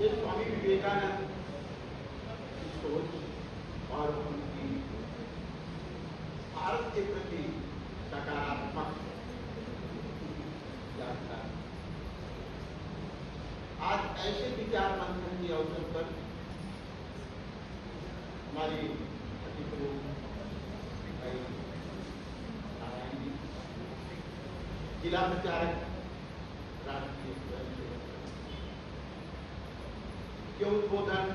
ये स्वामी विवेकानंद की सोच और उनकी भारत के प्रति सकारात्मक यात्रा। आज ऐसे विचार मंथन के अवसर पर हमारी जिला प्रचारक राष्ट्रीय स्वयंसेवक के उद्बोधन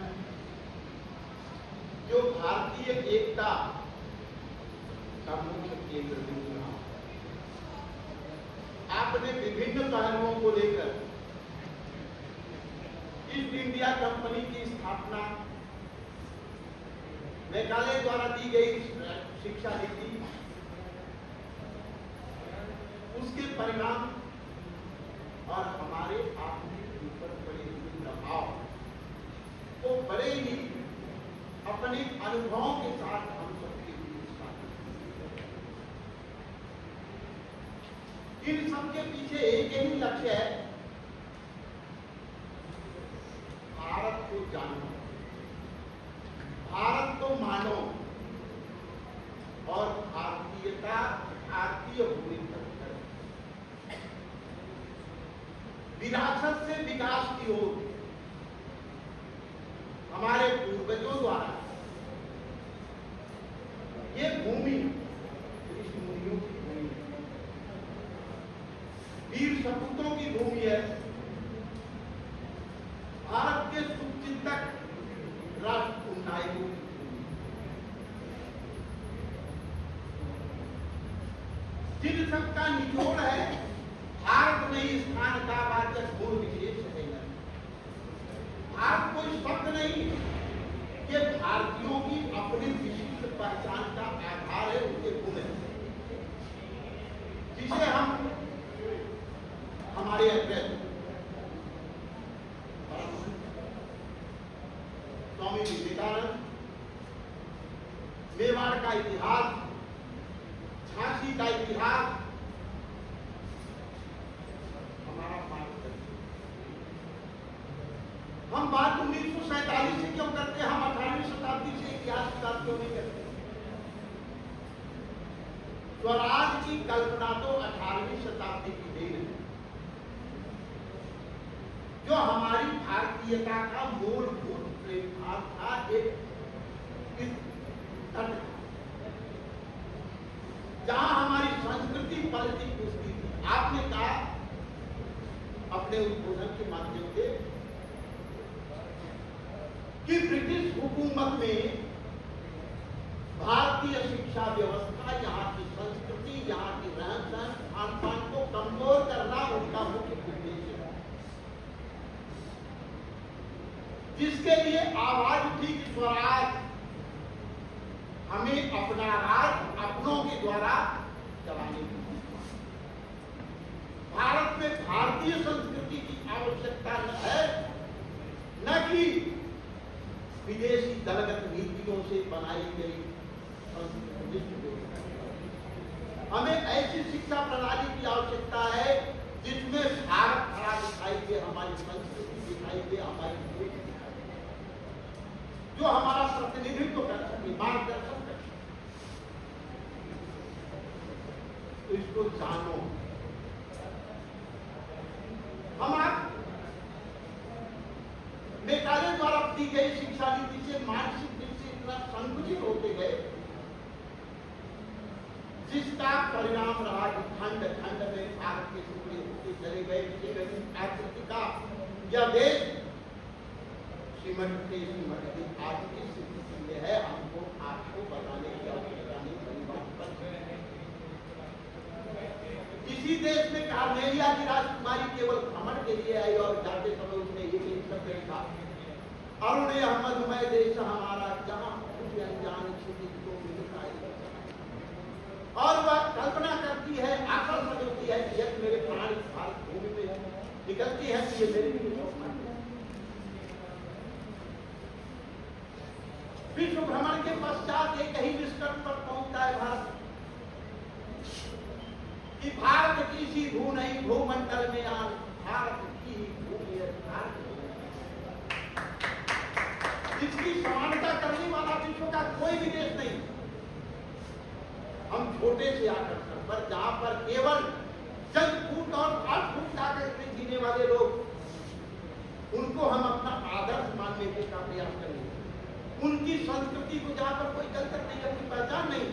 जो भारतीय एकता का मुख्य केंद्र बिंदु रहा, आपने विभिन्न पहलुओं को लेकर ईस्ट इंडिया कंपनी की स्थापना, मेघालय द्वारा दी गई शिक्षा नीति, उसके परिणाम और हमारे आपके ऊपर पड़े हुए प्रभाव को बड़े ही अपने अनुभवों के साथ हम सबके बीच इन सबके पीछे एक ही लक्ष्य है, भारत को जानो, भारत को मानो और भारतीयता, भारतीय भूमि पर विरासत से विकास की ओर हमारे पूर्वजों द्वारा ये भूमि ऋषि मुनियों की भूमि है, वीर सपूतों की भूमि है, भारत के शुभचिंतक राष्ट्र नायकों की भूमि, जिन सबका निचोड़ है भारत में ही स्थान का वाचक गुण विशेष है। भारत कोई शब्द नहीं, ये भारतीयों की अपनी विशिष्ट पहचान का आधार है, उनके गुण है, जिसे हम हमारे अग्रज स्वामी विवेकानंद, मेवाड़ का इतिहास, झांसी का इतिहास हम बात 1947 से क्यों करते हैं, हम 18वीं शताब्दी से इतिहास की बात क्यों नहीं करते? स्वराज की कल्पना तो 18वीं शताब्दी की देन है, जो हमारी भारतीयता का मूलभूत प्रेरणार्थ था, एक तट जहां हमारी संस्कृति पलटी पुष्टि थी। आपने कहा अपने उद्बोधन के माध्यम से कि ब्रिटिश हुकूमत में भारतीय शिक्षा व्यवस्था, यहाँ की संस्कृति, यहाँ की रहन सहन, खान पान को कमजोर करना उनका मुख्य उद्देश्य है, जिसके लिए आवाज उठी कि स्वराज, हमें अपना राज अपनों के द्वारा चलाने की, भारत में भारतीय संस्कृति की आवश्यकता है, न कि विदेशी दलगत नीतियों से बनाई गई संस्कृति। हमें ऐसी शिक्षा प्रणाली की आवश्यकता है जिसमें भारत खड़ा दिखाई दे, हमारी संस्कृति दिखाई दे, हमारी सोच दिखाई दे, जो हमारा प्रतिनिधित्व कर सके, मार्गदर्शन कर सके। तो इसको जानो। हम आप मेघालय द्वारा दी गई शिक्षा नीति से मानसिक रूप से इतना संकुचित होते गए, जिसका परिणाम रहा कि खंड खंड में भारत के टुकड़े होते चले गए। आकृति का यह देश सिमटते सिमटते आज की स्थिति में है। हमको आपको बताने की आवश्यकता नहीं, किसी देश में कार्मेलिया की राजकुमारी केवल भ्रमण के लिए आई और जाते समय उसने ये शब्द लिखा, अरुण अहमदमय देश हमारा, जहां कुछ अनजान क्षितिज को मिलता है, और वह कल्पना करती है, आशा सजोती है कि यदि मेरे प्राण इस भारत भूमि में निकलती है तो ये मेरे लिए विश्व भ्रमण के पश्चात एक ही निष्कर्ष पर पहुंचता है भारत, कि भारत की सी भू नहीं भूमंडल में आज भारत की भूमि है, भारत विश्व का कोई भी देश नहीं, हम छोटे से आकर्षण पर, जहां पर केवल जंक फूड और फास्ट फूड खाकर के जीने वाले लोग, उनको हम अपना आदर्श मानने के का प्रयास करेंगे। उनकी संस्कृति को, जहां पर कोई कल्चर नहीं, अपनी पहचान नहीं,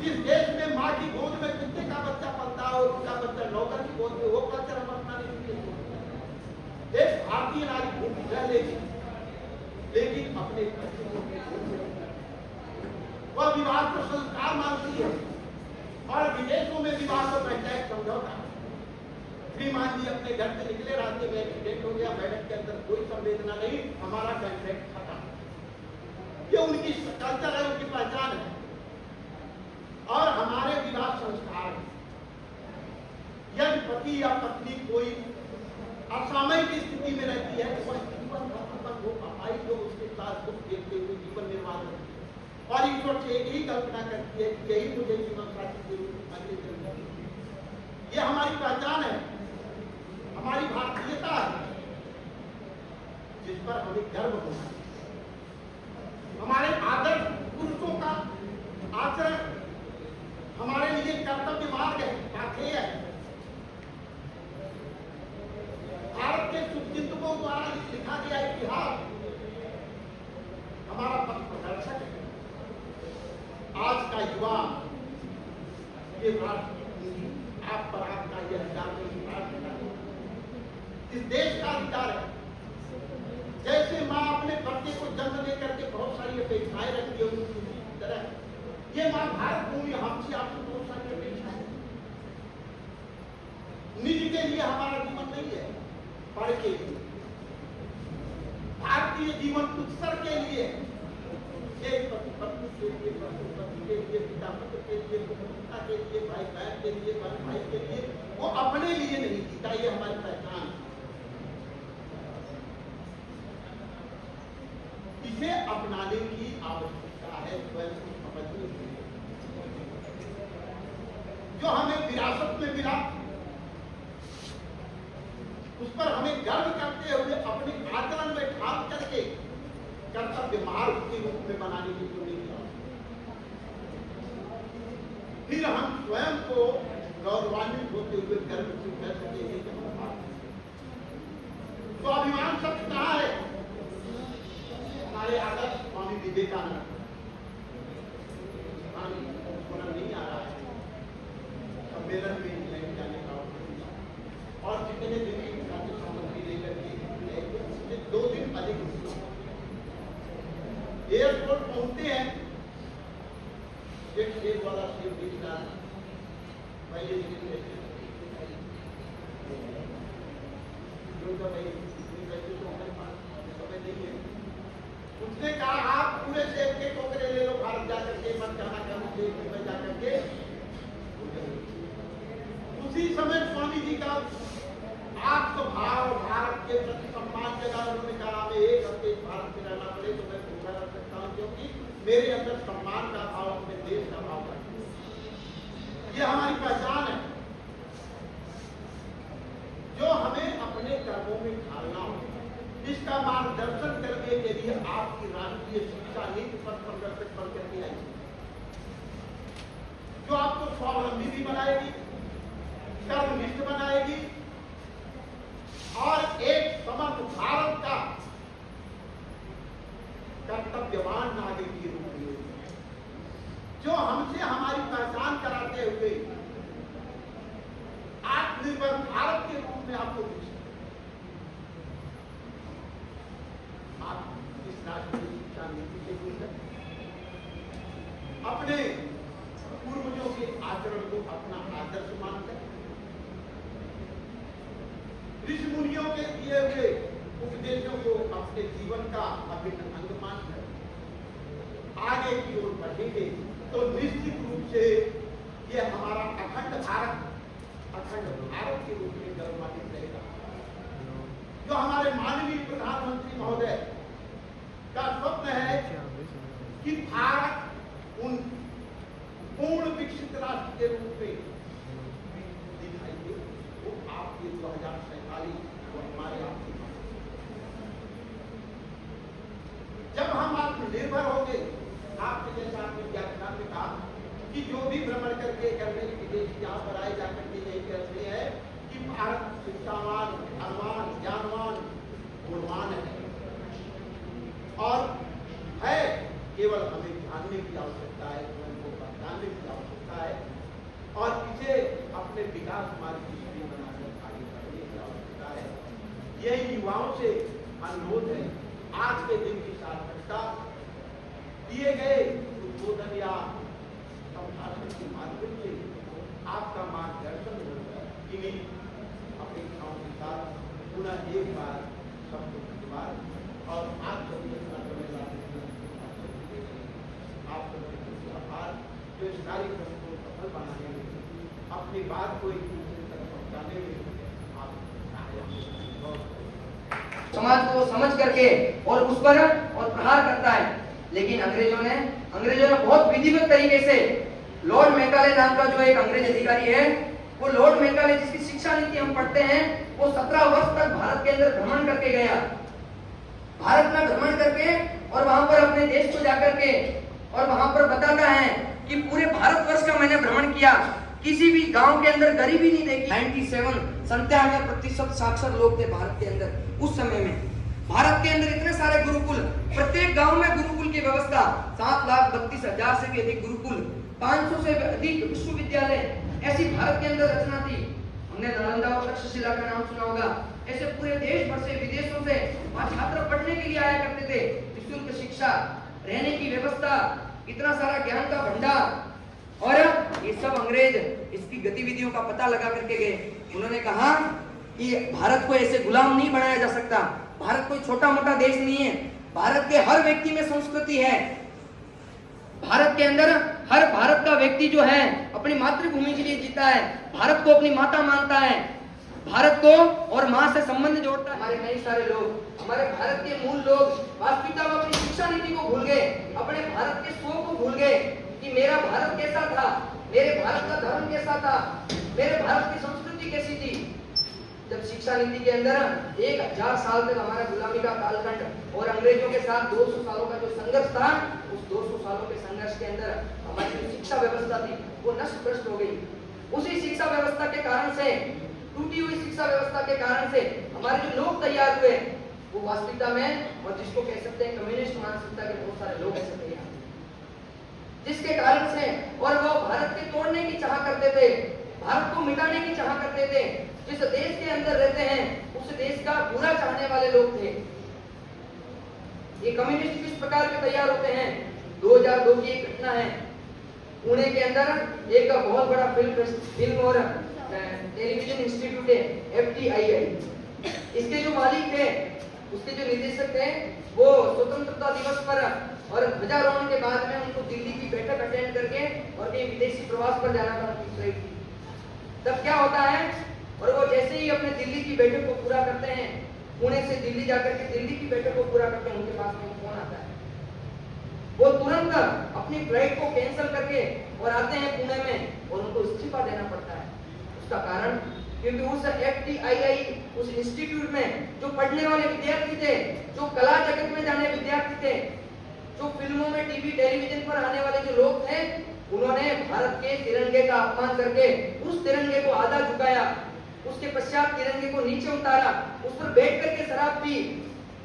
जिस देश में माँ की गोद में कुत्ते का बच्चा पलता है और उसका बच्चा नौकर की गोद में, वो कल्चर हम अपनाने के लिए एक भारतीय नारी भूमि रह लेगी, लेकिन अपने वह विवाह को संस्कार मानती है। और विदेशों में विवाह को बैठा एक समझौता। श्रीमान जी अपने घर से निकले, रास्ते में एक्सीडेंट हो गया, मैडम के अंदर कोई संवेदना नहीं, हमारा कॉन्ट्रैक्ट खत्म। ये उनकी कल्चर है, उनकी पहचान है। और हमारे विवाह संस्कार है, यदि पति या पत्नी कोई असामयिक स्थिति में रहती है तो वह जीवन हो पाई, जो उसके साथ दुख देखते हुए जीवन निर्वाह करती है, और ईश्वर से एक ही कल्पना करती है कि यही मुझे जीवन साथी के रूप में आगे चलना। ये हमारी पहचान है, हमारी भारतीयता है, जिस पर हमें गर्व होना है। हमारे आदर्श पुरुषों का आचरण हमारे लिए कर्तव्य मार्ग है, पाथेय है। भारत के शुभचिंतकों द्वारा लिखा गया इतिहास हमारा पथ प्रदर्शक है। आज का युवा ये आप पर आपका यह अधिकार, इस देश का अधिकार है। जैसे माँ अपने बच्चे को जन्म देकर के बहुत सारी अपेक्षाएं रखती है, उसी तरह ये माँ भारत भूमि हमसे आपसे बहुत सारी अपेक्षाएं। निज के लिए हमारा जीवन नहीं है, पर के लिए भारतीय जीवन उत्सर्ग के लिए, एक पति पत्नी के लिए, पति के लिए, पिता पुत्र के लिए, पिता के लिए, भाई बहन के लिए, बहन भाई के लिए, वो अपने लिए नहीं जीता। ये हमारी पहचान है। इसे अपनाने की आवश्यकता है, स्वयं को समझने की। जो हमें विरासत में मिला, उस पर हमें गर्व करते हुए अपने आचरण में ढाल करके कर्तव्य मार्ग के रूप में बनाने की जरूरत है। फिर हम स्वयं को गौरवान्वित होते हुए गर्व से कह सकेंगे कि हम भारत। स्वाभिमान शब्द कहाँ है? हमारे आदर्श स्वामी विवेकानंद। नहीं आ रहा है सम्मेलन में इंग्लैंड जाने का, और जितने दिन की सामग्री लेकर के 2 दिन अधिक एयरपोर्ट पहुंचते हैं, एक वाला सेफ दिखता है, पहले दिन समय नहीं है। उसने कहा आप पूरे सेब के टोकरे ले लो, भारत जाकर के मत जाना कहीं जाकर के। उसी समय स्वामी जी का आत्मभाव, भारत के प्रति सम्मान जगा। उन्होंने कहा मैं 1 हफ्ते भारत में रहना पड़े तो मैं भूखा रह सकता हूँ, क्योंकि मेरे अंदर सम्मान का भाव, अपने देश का भाव है। ये हमारी पहचान है, जो हमें अपने कर्मों में ढालना हो। इसका मार्गदर्शन करने के लिए आपकी राष्ट्रीय शिक्षा नीति पर प्रदर्शित बन करके आई, जो आपको स्वावलंबी भी बनाएगी, कर्मनिष्ठ बनाएगी, और एक समर्थ भारत का कर्तव्यवान नागरिक के रूप में, जो हमसे हमारी पहचान कराते हुए आत्मनिर्भर भारत के रूप में आपको आप इस राष्ट्रीय शिक्षा नीति के रूप में अपने पूर्वजों के आचरण को अपना आदर्श मानकर, ऋषि मुनियों के दिए हुए उपदेशों को अपने जीवन का अभिन्न अंग मानकर आगे की ओर बढ़ेंगे, तो निश्चित रूप से ये हमारा अखंड भारत के रूप में गौरवान्वित रहेगा। जो हमारे माननीय प्रधानमंत्री महोदय का स्वप्न है कि भारत उन पूर्ण विकसित राष्ट्र के रूप में दिखाई दे, वो आपके 2047 वो हमारे आपके, जब हम आत्मनिर्भर विदेशी यहाँ पर आए जाकर के यही कहते हैं कि भारत शिक्षावान, धनवान, ज्ञानवान, गुणवान है और है, केवल हमें जानने की आवश्यकता है, उनको पहचानने की आवश्यकता है और इसे अपने विकास मार्ग की सीढ़ी बनाकर आगे बढ़ने की आवश्यकता है। यही युवाओं से अनुरोध है। आज के दिन की सार्थकता दिए गए उद्बोधन या संभाषण के माध्यम से आपका मार्गदर्शन होगा। इन्हीं अपेक्षाओं के साथ पुनः एक बार सबको धन्यवाद और आप सभी आप सबके आभार जो इस कार्यक्रम को सफल बनाने में अपनी बात को एक दूसरे तक पहुंचाने में आप समाज को समझ करके और उस पर और प्रहार करता है। लेकिन अंग्रेजों ने बहुत विधिवत तरीके से लॉर्ड मैकाले नाम का जो एक अंग्रेज अधिकारी है, वो लॉर्ड मैकाले जिसकी शिक्षा नीति हम पढ़ते हैं, वो 17 वर्ष तक भारत के अंदर भ्रमण करके गया। भारत में भ्रमण करके और वहां पर अपने देश को जाकर के और वहां पर बताता है कि पूरे भारतवर्ष का मैंने भ्रमण किया, किसी भी गांव के अंदर गरीबी नहीं देखी। 97% साक्षर लोग थे भारत के अंदर। उस समय में भारत के अंदर इतने सारे गुरुकुल, प्रत्येक गांव में गुरुकुल की व्यवस्था, 7,32,000 से भी अधिक गुरुकुल, 500 से अधिक विश्वविद्यालय, ऐसी भारत के अंदर रचना थी। हमने नालंदा और तक्षशिला का नाम सुना होगा। ऐसे पूरे देश भर से, विदेशों से वहां छात्र पढ़ने के लिए आया करते थे। निःशुल्क शिक्षा, रहने की व्यवस्था, इतना सारा ज्ञान का भंडार। और ये सब अंग्रेज इसकी गतिविधियों का पता लगा करके गए। उन्होंने कहा कि भारत को ऐसे गुलाम नहीं बनाया जा सकता। भारत कोई छोटा मोटा देश नहीं है। भारत के हर व्यक्ति में संस्कृति है। भारत के अंदर हर भारत का व्यक्ति जो है अपनी मातृभूमि के लिए जीता है, भारत को अपनी माता मानता है, भारत को और माँ से संबंध जोड़ता है। हमारे कई सारे लोग, हमारे भारत के मूल लोग वास्तविकता में अपनी शिक्षा नीति को भूल गए, अपने भारत के स्व को भूल गए कि मेरा भारत कैसा था, मेरे भारत का धर्म कैसा था, मेरे भारत की संस्कृति कैसी थी। जब शिक्षा नीति के अंदर 1000 साल तक हमारा गुलामी का कालखंड और अंग्रेजों के साथ 200 सालों का जो संघर्ष था, उस 200 सालों के संघर्ष के अंदर हमारी जो शिक्षा व्यवस्था थी वो नष्ट भ्रष्ट हो गई। उसी शिक्षा व्यवस्था के कारण से, टूटी हुई शिक्षा व्यवस्था के कारण से हमारे जो लोग तैयार हुए वो वास्तविकता में, और जिसको कह सकते हैं कम्युनिस्ट मानसिकता के बहुत सारे लोग ऐसे तैयार, जिसके कारण से, और वो भारत के तोड़ने की चाह करते थे, भारत को मिटाने की चाह करते थे। जिस देश के अंदर रहते हैं उस देश का बुरा चाहने वाले लोग थे। ये कम्युनिस्ट किस प्रकार के तैयार होते हैं? 2002 की एक घटना है। पुणे के अंदर एक बहुत बड़ा फिल्म और टेलीविजन इंस्टीट्यूट है, FTII। इसके जो मालिक थे, उसके जो निदेशक थे, वो स्वतंत्रता दिवस पर और ध्वजारोहण के बाद में उनको दिल्ली की बैठक अटेंड करके और कहीं विदेशी प्रवास पर जाना था। तब क्या होता है, और वो जैसे ही अपने दिल्ली की बैठक को पूरा करते हैं, पुणे से दिल्ली जाकर के दिल्ली की बैठक को पूरा करते हैं, उनके पास में फोन आता है। वो तुरंत अपनी फ्लाइट को कैंसिल करके और आते हैं पुणे में और उनको इस्तीफा देना पड़ता है। उसका कारण, क्योंकि उस FTII उस इंस्टीट्यूट में जो पढ़ने वाले विद्यार्थी थे, जो कला जगत में जाने विद्यार्थी थे, जो फिल्मों में, टीवी, टेलीविजन पर आने वाले जो लोग थे, उन्होंने भारत के तिरंगे का अपमान करके उस तिरंगे को आधा झुकाया, उसके पश्चात तिरंगे को नीचे उतारा, उस पर बैठ करके शराब पी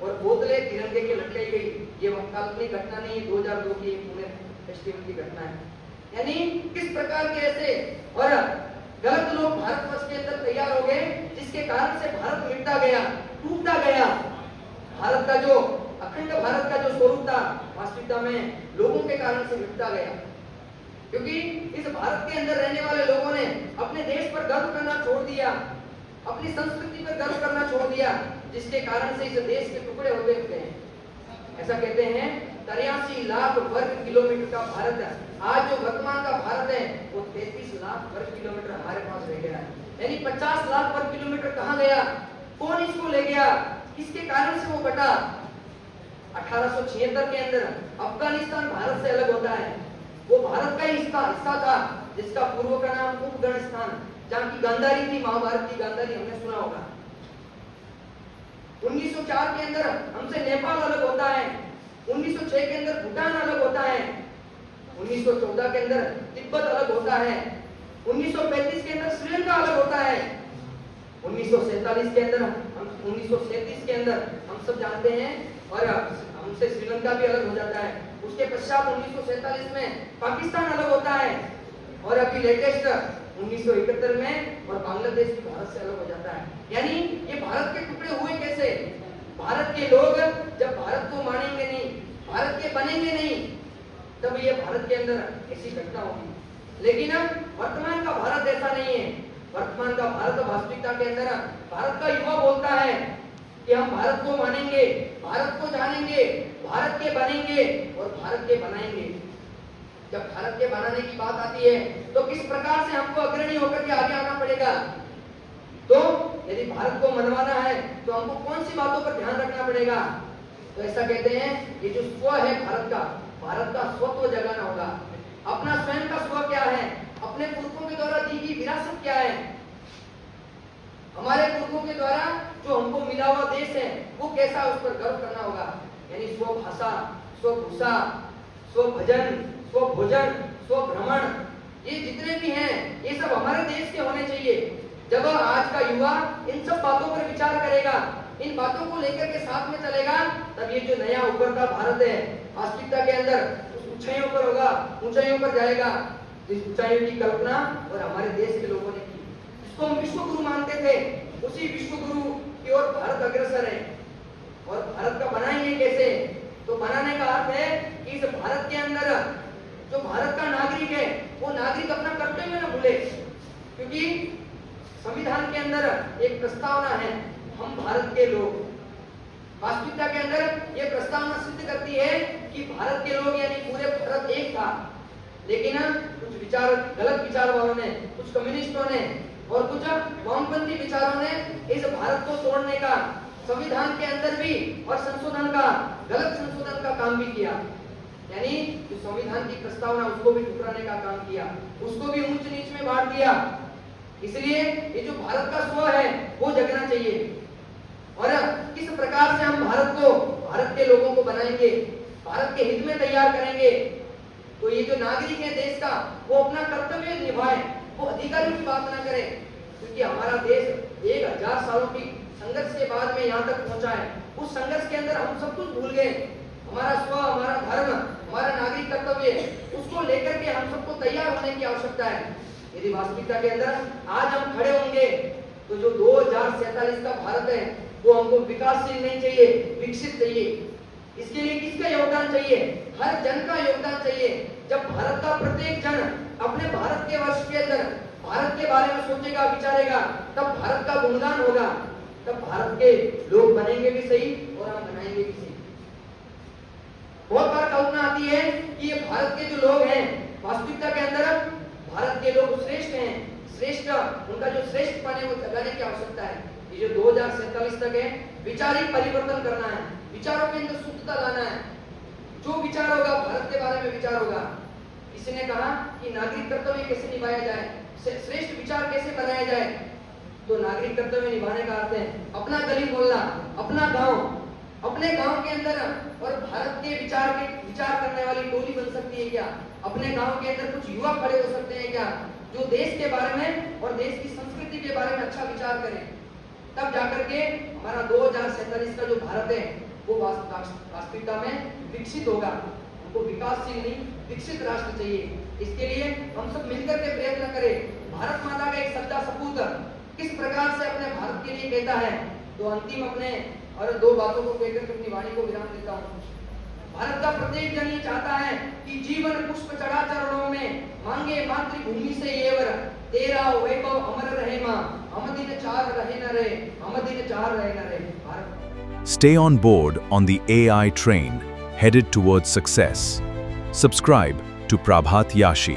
और बोतलें तिरंगे के लटकाई गई। ये काल्पनिक घटना नहीं, 2002 की पुणे फेस्टिवल की घटना है। यानी किस प्रकार के ऐसे और गलत लोग भारतवर्ष के अंदर तैयार हो गए, जिसके कारण से भारत मिटता गया, टूटता गया। भारत का जो अखंड भारत का जो स्वरूप था, वास्तविकता में लोगों के कारण से मिटता गया। क्योंकि इस भारत के अंदर रहने वाले लोगों ने अपने देश पर गर्व करना छोड़ दिया, अपनी संस्कृति पर गर्व करना छोड़ दिया, जिसके कारण से इस देश के टुकड़े होते गए। ऐसा कहते हैं 83 लाख वर्ग किलोमीटर का भारत है। आज जो वर्तमान का भारत है वो 33 लाख वर्ग किलोमीटर हमारे पास रह गया है। यानी 50 लाख वर्ग किलोमीटर कहाँ गया? कौन इसको ले गया? किसके कारण से वो बटा? 1876 के अंदर अफगानिस्तान भारत से अलग होता है। वो भारत का ही हिस्सा था, जिसका पूर्व का नाम उपगणस्थान, जहाँ की गांधारी थी, महाभारत की गांधारी हमने सुना होगा। 1904 के अंदर हमसे नेपाल अलग होता है। 1906 के अंदर भूटान अलग होता है। 1914 के अंदर तिब्बत अलग होता है। 1935 के अंदर श्रीलंका अलग होता है, 1947 के अंदर 1937 के अंदर हम सब जानते हैं, और हमसे श्रीलंका भी अलग हो जाता है। उसके पश्चात 1947 में पाकिस्तान अलग होता है, और अभी लेटेस्ट 1971 में और बांग्लादेश भी भारत से अलग हो जाता है। यानी ये भारत के टुकड़े हुए कैसे? भारत के लोग जब भारत को मानेंगे नहीं, भारत के बनेंगे नहीं, तब ये भारत के अंदर ऐसी घटना होगी। लेकिन वर्तमान का भारत ऐसा नहीं है। वर्तमान का भारत वास्तविकता के अंदर भारत का युवा बोलता है कि हम भारत को मानेंगे, भारत को जानेंगे, भारत के बनेंगे और भारत के बनाएंगे। जब भारत के बनाने की बात आती है तो किस प्रकार से हमको अग्रणी होकर के आगे आना पड़ेगा। तो यदि भारत को मनवाना है तो हमको कौन सी बातों पर ध्यान रखना पड़ेगा? तो ऐसा कहते हैं, ये जो स्व है भारत का स्वत्व जगाना होगा। अपना स्वयं का स्व क्या है, अपने पुरखों के द्वारा दी गई विरासत क्या है, हमारे पुरखों के द्वारा जो हमको मिला हुआ देश है वो कैसा, उस पर गर्व करना होगा। यानी स्व भाषा, स्व भूषा, स्व भजन, स्व भोजन, स्व भ्रमण, ये जितने भी हैं ये सब हमारे देश के होने चाहिए। जब आज का युवा इन सब बातों पर विचार करेगा, इन बातों को लेकर के साथ में चलेगा, तब ये जो नया उभरता भारत है वास्तविकता के अंदर उस ऊंचाइयों पर होगा, ऊंचाइयों पर जाएगा। इस ऊंचाइयों की कल्पना और हमारे देश के लोगों ने की। इसको हम विश्व गुरु मानते थे, उसी विश्व गुरु की ओर भारत अग्रसर है। और भारत का बनाएंगे कैसे? तो बनाने का अर्थ है कि इस भारत के अंदर जो भारत का नागरिक है वो नागरिक अपना कर्तव्य न भूले, क्योंकि संविधान के अंदर एक प्रस्तावना है, हम भारत के लोग। वास्तविकता के अंदर ये प्रस्तावना सिद्ध करती है कि भारत के लोग यानी पूरे भारत एक था। लेकिन कुछ विचार गलत विचार वालों ने, कुछ कम्युनिस्टों ने और कुछ वामपंथी विचारों ने इस भारत को तोड़ने का, संविधान के अंदर भी और संशोधन का, गलत संशोधन का काम भी किया। यानी जो संविधान की प्रस्तावना उसको भी ठुकराने का काम किया, उसको भी ऊंच नीच में बांट दिया। इसलिए ये जो भारत का स्व है वो जगना चाहिए। और किस प्रकार से हम भारत को, भारत के लोगों को बनाएंगे, भारत के हित में तैयार करेंगे, तो ये जो नागरिक है देश का वो अपना कर्तव्य निभाए, वो अधिकारियों की बात ना करे, क्योंकि हमारा देश 1000 सालों की संघर्ष के बाद में यहाँ तक पहुंचा है। उस संघर्ष के अंदर हम सब कुछ भूल गए। हमारा स्व, हमारा धर्म, हमारा नागरिक कर्तव्य, उसको लेकर के हम सबको तैयार होने की आवश्यकता है। यदि वास्तविकता के अंदर आज हम खड़े होंगे तो जो 2047 का भारत है वो हमको विकासशील नहीं चाहिए, विकसित चाहिए। इसके लिए किसका योगदान चाहिए? हर जन का योगदान चाहिए। जब भारत का प्रत्येक जन अपने भारत के वर्ष के अंदर भारत के बारे में सोचेगा, विचारेगा, तब भारत का गुणगान होगा, तब भारत के लोग बनेंगे भी सही और हम बनाएंगे भी सही। बहुत बार कल्पना आती है कि ये भारत के जो लोग हैं, वास्तविकता के अंदर भारत के लोग श्रेष्ठ हैं, श्रेष्ठ, उनका जो श्रेष्ठ बने वो जगाने की आवश्यकता है। ये जो 2047 तक है, विचारिक परिवर्तन करना है, विचारों के अंदर शुद्धता लाना है। जो विचार होगा भारत के बारे में विचार होगा। किसी ने कहा कि नागरिक कर्तव्य कैसे निभाया जाए, श्रेष्ठ विचार कैसे बनाया जाए, तो नागरिक कर्तव्य निभाने का अर्थ है अपना गली मोहल्ला, अपना गांव, अपने गांव के अंदर और भारत के विचार करने वाली टोली बन सकती है क्या? अपने गांव के अंदर कुछ युवा खड़े हो सकते हैं क्या, जो देश के बारे में और देश की संस्कृति के बारे में अच्छा विचार करें? तब जाकर के हमारा 2047 का जो भारत है वो वास्तविकता में विकसित होगा। हमको विकासशील नहीं, विकसित राष्ट्र चाहिए। इसके लिए हम सब मिलकर के प्रयत्न करें। भारत माता का एक सच्चा सपूत किस प्रकार से अपने भारत के लिए कहता है, तो अंतिम अपने और 2 बातों को कहकर अपनी वाणी को विराम देता हूँ। भारत का प्रत्येक जन ये चाहता है कि जीवन पुष्प चढ़ा चरणों में, मांगे मातृभूमि से ये वर, तेरा वैभव अमर रहे मां, हम दिन चार रहे न रहे, हम दिन चार रहे न रहे। Bharat Stay on board on the AI train, headed towards success. Subscribe to Prabhat Yashi.